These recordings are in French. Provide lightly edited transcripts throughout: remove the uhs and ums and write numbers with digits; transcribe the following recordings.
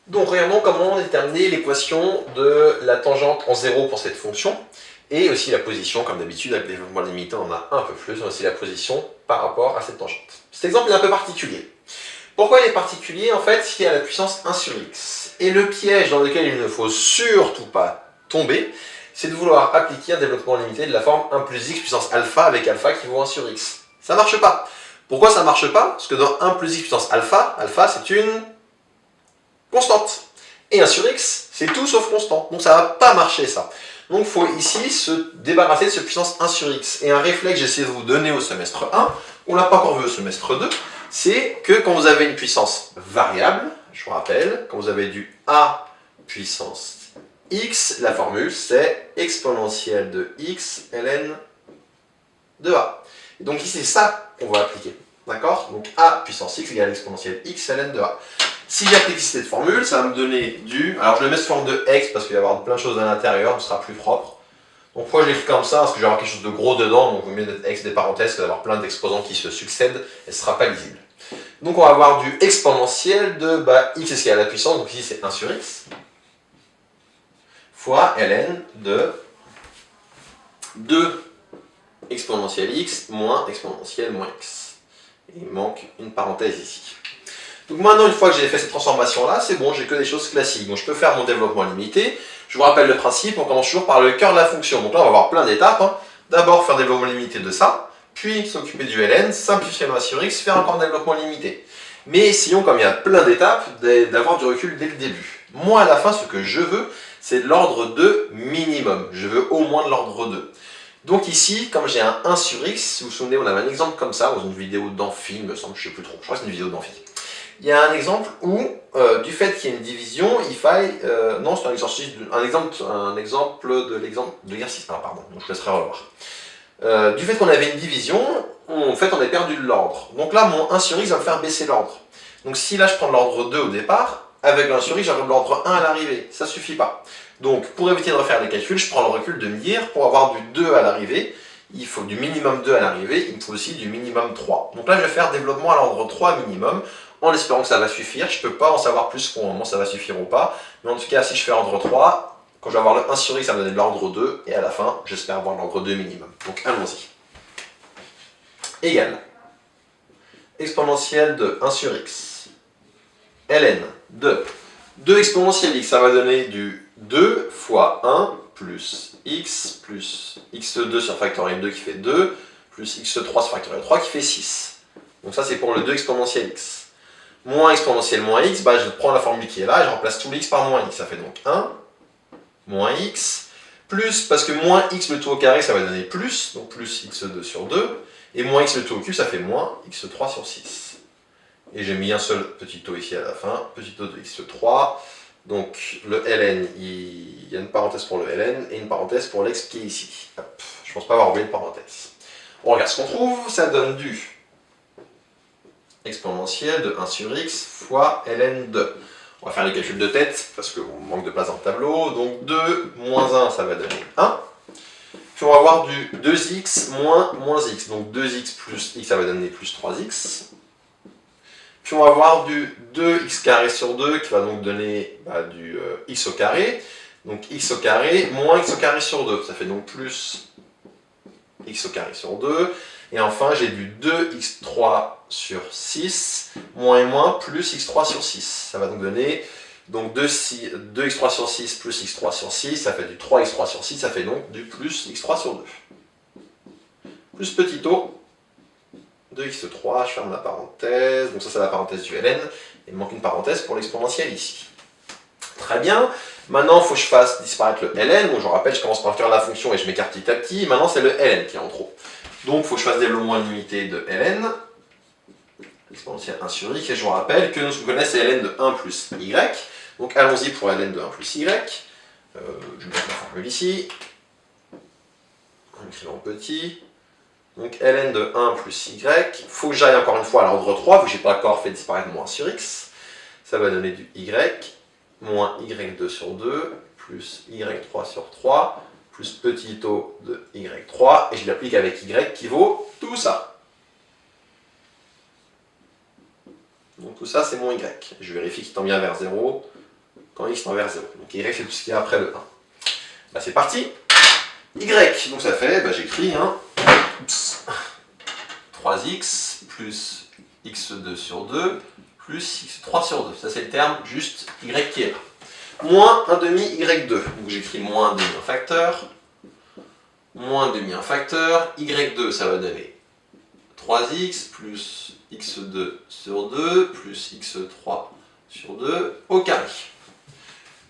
Donc regardons comment déterminer l'équation de la tangente en 0 pour cette fonction, et aussi la position, comme d'habitude, avec le développement limité, on en a un peu plus, mais aussi la position par rapport à cette tangente. Cet exemple est un peu particulier. Pourquoi il est particulier? En fait, il y a la puissance 1 sur x. Et le piège dans lequel il ne faut surtout pas tomber, c'est de vouloir appliquer un développement limité de la forme 1 plus x puissance alpha avec alpha qui vaut 1 sur x. Ça marche pas. Pourquoi ça marche pas? Parce que dans 1 plus x puissance alpha, alpha c'est une constante. Et 1 sur x, c'est tout sauf constant. Donc ça va pas marcher ça. Donc il faut ici se débarrasser de ce puissance 1 sur x. Et un réflexe que j'essaie de vous donner au semestre 1, on l'a pas encore vu au semestre 2, c'est que quand vous avez une puissance variable, je vous rappelle, quand vous avez du a puissance x, la formule c'est exponentielle de x ln de a. Et donc ici c'est ça qu'on va appliquer. D'accord? Donc a puissance x égale exponentielle x ln de a. Si j'applique cette formule, ça va me donner du... Alors je le mets sous forme de x parce qu'il va y avoir plein de choses à l'intérieur, ce sera plus propre. Donc pourquoi je l'écris comme ça? Parce que je vais avoir quelque chose de gros dedans, donc au mieux d'être x des parenthèses, d'avoir plein d'exposants qui se succèdent, et ce ne sera pas lisible. Donc on va avoir du exponentiel de x est ce qu'il y a à la puissance, donc ici c'est 1 sur x, fois ln de 2 exponentielle x moins exponentielle moins x. Et il manque une parenthèse ici. Donc maintenant, une fois que j'ai fait cette transformation-là, c'est bon, j'ai que des choses classiques. Donc je peux faire mon développement limité. Je vous rappelle le principe, on commence toujours par le cœur de la fonction. Donc là, on va avoir plein d'étapes. D'abord, faire un développement limité de ça, puis s'occuper du ln, simplifier le 1 sur x, faire encore un développement limité. Mais essayons, comme il y a plein d'étapes, d'avoir du recul dès le début. Moi, à la fin, ce que je veux, c'est de l'ordre 2 minimum. Je veux au moins de l'ordre 2. Donc ici, comme j'ai un 1 sur x, si vous vous souvenez, on avait un exemple comme ça, dans une vidéo d'amphi, me semble, je ne sais plus trop, je crois que c'est une vidéo d'amphi. Il y a un exemple où, du fait qu'il y ait une division, il faille... non, c'est un exemple de l'exercice. Ah, pardon, donc je laisserai revoir. Du fait qu'on avait une division, en fait, on a perdu de l'ordre. Donc là, mon 1 sur x va me faire baisser l'ordre. Donc si là, je prends de l'ordre 2 au départ, avec le 1 sur x, j'aurai de l'ordre 1 à l'arrivée. Ça ne suffit pas. Donc, pour éviter de refaire les calculs, je prends le recul de me dire, pour avoir du 2 à l'arrivée, il faut du minimum 2 à l'arrivée, il me faut aussi du minimum 3. Donc là, je vais faire développement à l'ordre 3 minimum, en espérant que ça va suffire. Je ne peux pas en savoir plus pour le moment, ça va suffire ou pas. Mais en tout cas, si je fais ordre 3, quand je vais avoir le 1 sur x, ça va me donner de l'ordre 2, et à la fin, j'espère avoir l'ordre 2 minimum. Donc allons-y. Égale exponentielle de 1 sur x, ln de 2 exponentielle x, ça va donner du 2 fois 1 plus x2 sur factoriel 2 qui fait 2, plus x3 sur factoriel 3 qui fait 6. Donc ça c'est pour le 2 exponentielle x. Moins exponentielle moins x, je prends la formule qui est là, et je remplace tout x par moins x. Ça fait donc 1, moins x, plus, parce que moins x le tout au carré, ça va donner plus, donc plus x2 sur 2, et moins x le tout au cube, ça fait moins x3 sur 6. Et j'ai mis un seul petit taux ici à la fin, petit taux de x3, donc le ln, il y a une parenthèse pour le ln, et une parenthèse pour l'ex qui est ici. Hop, je pense pas avoir oublié une parenthèse. On regarde ce qu'on trouve, ça donne du exponentielle de 1 sur x fois ln2. On va faire les calculs de tête, parce qu'on manque de place dans le tableau. Donc 2 moins 1, ça va donner 1. Puis on va avoir du 2x moins x. Donc 2x plus x, ça va donner plus 3x. Puis on va avoir du 2x carré sur 2, qui va donc donner du x au carré. Donc x au carré moins x au carré sur 2. Ça fait donc plus x au carré sur 2. Et enfin, j'ai du 2x3 sur 6, moins et moins, plus x3 sur 6. Ça va donc donner 2x3 sur 6 plus x3 sur 6, ça fait du 3x3 sur 6, ça fait donc du plus x3 sur 2. Plus petit o, 2x3, je ferme la parenthèse, donc ça c'est la parenthèse du ln, il me manque une parenthèse pour l'exponentielle ici. Très bien, maintenant il faut que je fasse disparaître le ln, donc je rappelle, je commence par faire la fonction et je m'écarte petit à petit, maintenant c'est le ln qui est en trop. Donc il faut que je fasse développement limité de ln, exponentielle 1 sur x, et je vous rappelle que ce qu'on connaît c'est ln de 1 plus y, donc allons-y pour ln de 1 plus y, je vais mettre la formule ici, en écrivant petit, donc ln de 1 plus y, il faut que j'aille encore une fois à l'ordre 3, vu que je n'ai pas encore fait disparaître mon 1 sur x, ça va donner du y, moins y2 sur 2, plus y3 sur 3, plus petit o de y3, et je l'applique avec y qui vaut tout ça. Donc tout ça, c'est mon y. Je vérifie qu'il tend bien vers 0. quand x tend vers 0. Donc y c'est tout ce qu'il y a après le 1. Bah, c'est parti. Y, donc ça fait, bah, j'écris 3x plus x2 sur 2 plus x3 sur 2. Ça c'est le terme juste y qui est là. Moins 1 demi y2. Donc j'écris moins 1 demi un facteur. Moins 1 demi un facteur. Y2 ça va donner 3x plus x2 sur 2 plus x3 sur 2 au carré.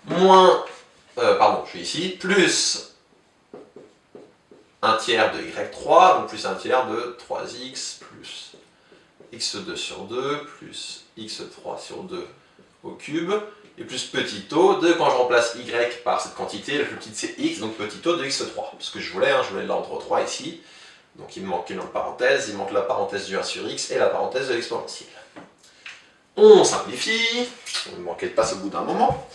Moins, pardon, je suis ici, plus 1 tiers de y3, donc plus 1 tiers de 3x plus x2 sur 2 plus x3 sur 2 au cube, et plus petit o de, quand je remplace y par cette quantité, la plus petite c'est x, donc petit o de x3. Ce que je voulais l'ordre 3 ici, donc il me manque une parenthèse, il manque la parenthèse du 1 sur x et la parenthèse de l'exponentielle. On simplifie, on ne manquait de passe au bout d'un moment,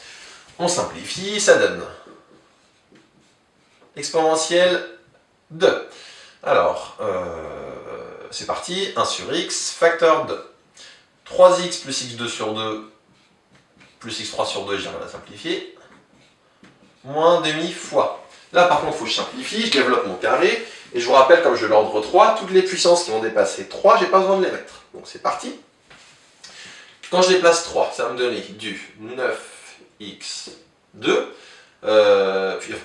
on simplifie, ça donne exponentielle 2. Alors, c'est parti, 1 sur x, facteur 2. 3x plus x2 sur 2 plus x3 sur 2, j'ai rien à simplifier, moins demi fois. Là par contre, il faut que je simplifie, je développe mon carré, et je vous rappelle, comme je l'ordre 3, toutes les puissances qui vont dépasser 3, j'ai pas besoin de les mettre. Donc c'est parti. Quand je déplace 3, ça va me donner du 9x2,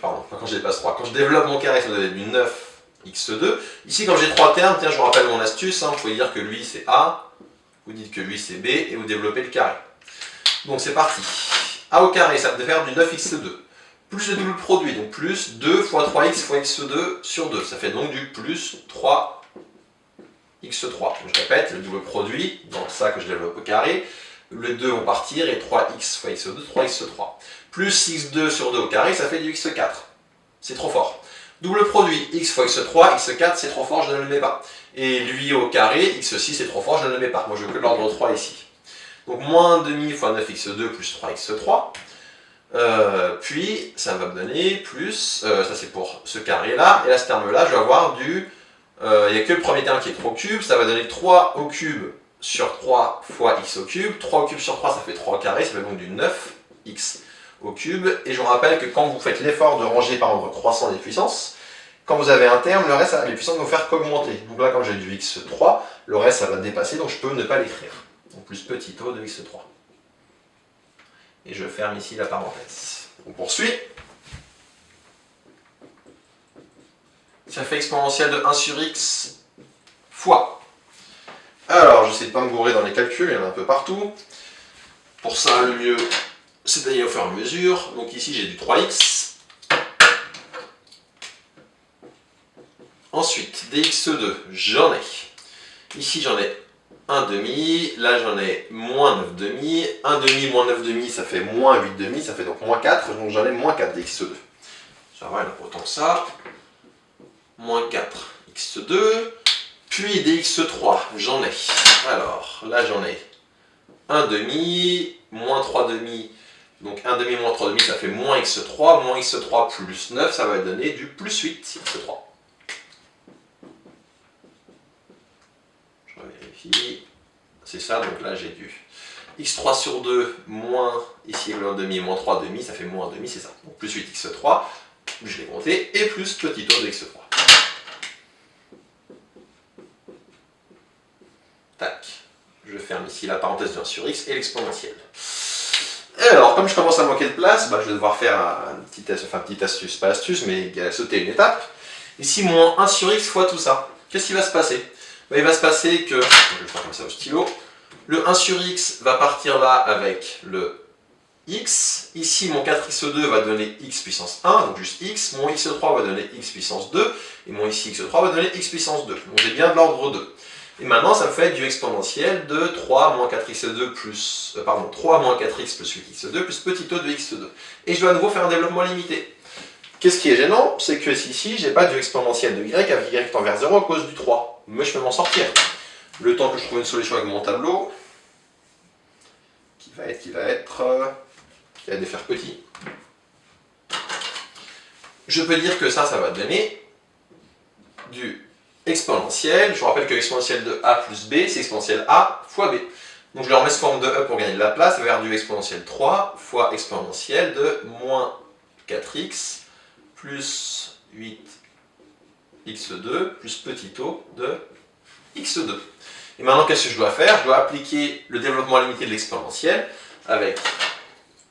pardon, quand je déplace 3, quand je développe mon carré, ça va donner du 9x2. Ici, quand j'ai 3 termes, tiens, je vous rappelle mon astuce, vous pouvez dire que lui c'est A, vous dites que lui c'est B, et vous développez le carré. Donc c'est parti. A au carré, ça va faire du 9x2. Plus le double produit, donc plus 2 fois 3x fois x2 sur 2. Ça fait donc du plus 3x3. Je répète, le double produit, dans ça que je développe au carré, les 2 vont partir et 3x fois x2, 3x3. Plus x2 sur 2 au carré, ça fait du x4. C'est trop fort. Double produit, x fois x3, x4, c'est trop fort, je ne le mets pas. Et lui au carré, x6, c'est trop fort, je ne le mets pas. Moi, je veux que l'ordre 3 ici. Donc, moins 1,5 fois 9x2 plus 3x3. Puis, ça va me donner plus, ça c'est pour ce carré-là. Et là, ce terme-là, je vais avoir du... il n'y a que le premier terme qui est 3 au cube. Ça va donner 3 au cube sur 3 fois x au cube. 3 au cube sur 3, ça fait 3 au carré. Ça fait donc du 9x au cube. Et je vous rappelle que quand vous faites l'effort de ranger par ordre croissant les puissances, quand vous avez un terme, le reste, les puissances vont faire qu'augmenter. Donc là, quand j'ai du x3, le reste, ça va dépasser, donc je peux ne pas l'écrire. Donc plus petit o de x3. Et je ferme ici la parenthèse. On poursuit. Ça fait exponentielle de 1 sur x fois. Alors, j'essaie de ne pas me gourer dans les calculs, il y en a un peu partout. Pour ça, le mieux, c'est d'aller au fur et à mesure. Donc ici, j'ai du 3x. Ensuite, dx2, j'en ai. Ici, j'en ai 1 demi. Là, j'en ai moins 9 demi. 1 demi moins 9 demi, ça fait moins 8 demi. Ça fait donc moins 4. Donc j'en ai moins 4 dx2. Ça va, il n'y en a pas autant que ça. Moins 4 x2. Puis dx3, j'en ai. Alors, là, j'en ai 1 demi, moins 3 demi. Donc 1 demi moins 3 demi, ça fait moins x3. Moins x3 plus 9, ça va donner du plus 8 x3. C'est ça, donc là j'ai du x3 sur 2 moins, ici 1 demi moins 3 demi, ça fait moins 1 demi, c'est ça. Donc plus 8 x3, je l'ai compté, et plus petit o de x3. Tac. Je ferme ici la parenthèse de 1 sur x et l'exponentielle. Et alors, comme je commence à manquer de place, je vais devoir faire un petit test, enfin petite astuce, pas astuce, mais sauter une étape. Ici, moins 1 sur x fois tout ça. Qu'est-ce qui va se passer? Il va se passer que, je vais le faire comme ça au stylo, le 1 sur x va partir là avec le x. Ici, mon 4x2 va donner x puissance 1, donc juste x. Mon x3 va donner x puissance 2. Et mon ici x3 va donner x puissance 2. Donc j'ai bien de l'ordre 2. Et maintenant, ça me fait du exponentiel de 3 moins 4x2 plus... 3 moins 4x plus 8x2 plus petit o de x2. Et je dois à nouveau faire un développement limité. Qu'est-ce qui est gênant? C'est que ici, j'ai pas du exponentiel de y avec y tend vers 0 à cause du 3. Mais je peux m'en sortir. Le temps que je trouve une solution avec mon tableau, qui va faire petit. Je peux dire que ça va donner du exponentiel. Je vous rappelle que l'exponentiel de a plus b, c'est exponentiel a fois b. Donc je le remets sous forme de E pour gagner de la place, vers du exponentiel 3 fois exponentiel de moins 4x plus 8x2 plus petit o de x2. Et maintenant, qu'est-ce que je dois faire? Je dois appliquer le développement limité de l'exponentiel avec,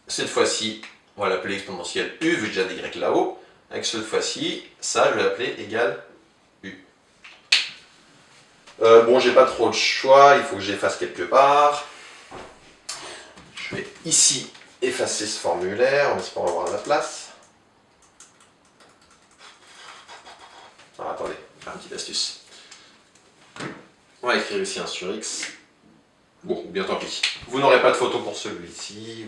cette fois-ci, on va l'appeler exponentielle u, vu que j'ai déjà des y là-haut. Avec cette fois-ci, ça, je vais l'appeler égal u. Bon, j'ai pas trop de choix, il faut que j'efface quelque part. Je vais ici effacer ce formulaire en espérant avoir la place. Alors, attendez, une petite astuce. On va écrire ici un sur x. Bon, bien tant pis. Vous n'aurez pas de photo pour celui-ci.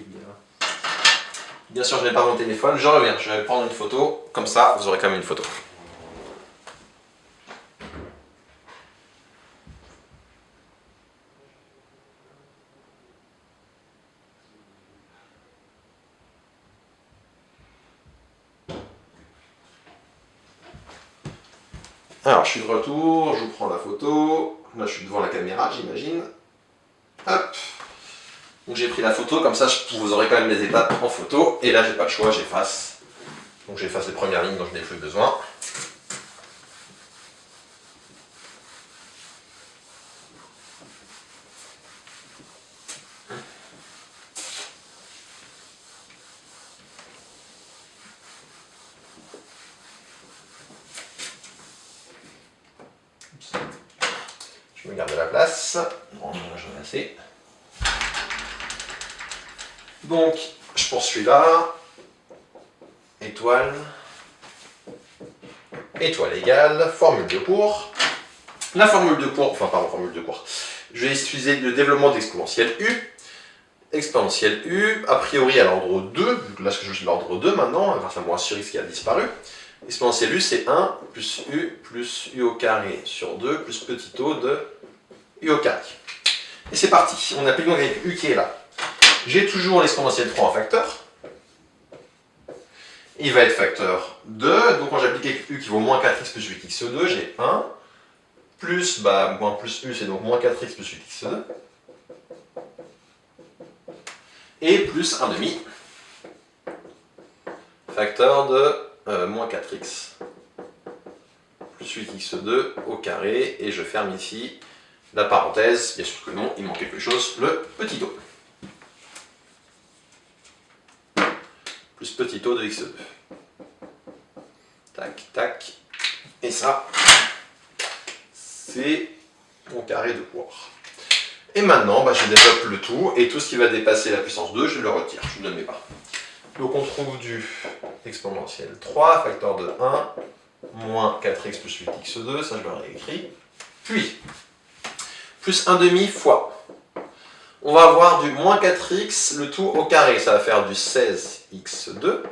Bien sûr, je n'ai pas mon téléphone. Je reviens, je vais prendre une photo. Comme ça, vous aurez quand même une photo. Alors, je suis de retour, je vous prends la photo. Là, je suis devant la caméra, j'imagine. Hop. Donc, j'ai pris la photo, comme ça, vous aurez quand même les étapes en photo. Et là, j'ai pas le choix, j'efface. Donc, j'efface les premières lignes dont je n'ai plus besoin. Je me garde de la place. Bon, j'en ai assez. Donc, je poursuis là. Étoile. Étoile égale, formule de cours. La formule de cours, enfin pardon, formule de cours. Je vais utiliser le développement d'exponentielle u. Exponentielle u, a priori à l'ordre 2, vu que là je suis l'ordre 2 maintenant, grâce à moins sur x qui a disparu. Exponentielle u c'est 1 plus u au carré sur 2 plus petit o de u au carré. Et c'est parti, on applique donc avec u qui est là. J'ai toujours l'exponentielle 3 en facteur. Il va être facteur 2, donc quand j'applique avec u qui vaut moins 4x plus 8x2, j'ai 1, plus, moins plus u c'est donc moins 4x plus 8x2, et plus 1 demi, facteur de moins 4x plus 8x2 au carré, et je ferme ici la parenthèse, bien sûr que non, il manque quelque chose, le petit o. Plus petit o de x2. Tac, tac. Et ça, c'est mon carré de cours. Et maintenant, je développe le tout, et tout ce qui va dépasser la puissance 2, je le retire, je ne le mets pas. Donc on trouve du exponentiel 3, facteur de 1, moins 4x plus 8x2, ça je l'aurais écrit. Puis, plus 1 demi fois. On va avoir du moins 4x, le tout au carré, ça va faire du 16x2.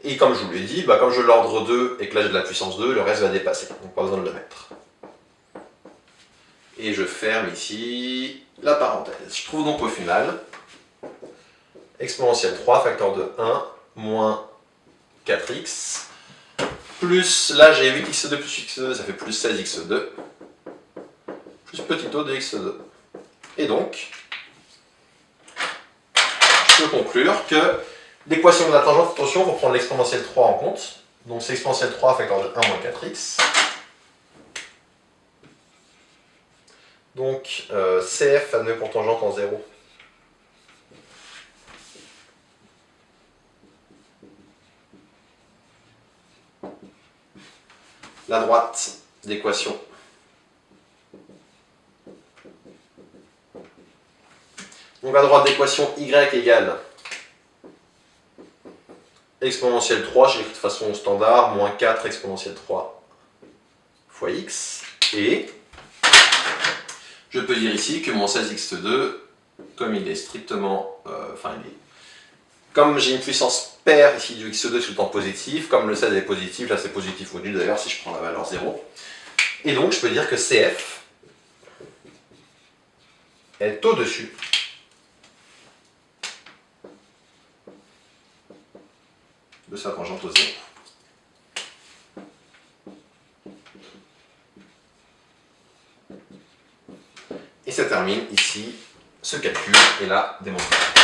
Et comme je vous l'ai dit, comme je l'ordre 2 et que là j'ai de la puissance 2, le reste va dépasser, donc pas besoin de le mettre. Et je ferme ici la parenthèse. Je trouve donc au final exponentielle 3, facteur de 1, moins 4x, plus, là j'ai 8x2 plus x2, ça fait plus 16x2, plus petit o de x2. Et donc, je peux conclure que l'équation de la tangente, attention, il faut prendre l'exponentielle 3 en compte. Donc c'est exponentielle 3, facteur de 1 moins 4x. Donc CF admet pour tangente en 0. La droite d'équation. Donc la droite d'équation y égale exponentielle 3, j'ai écrit de façon standard, moins 4 exponentielle 3 fois x. Et je peux dire ici que mon 16x2, comme il est strictement... comme j'ai une puissance paire ici du x2 tout le temps positif, comme le 16 est positif, là c'est positif ou nul d'ailleurs si je prends la valeur 0. Et donc je peux dire que CF est au-dessus de sa tangente au 0. Et ça termine ici ce calcul et la démonstration.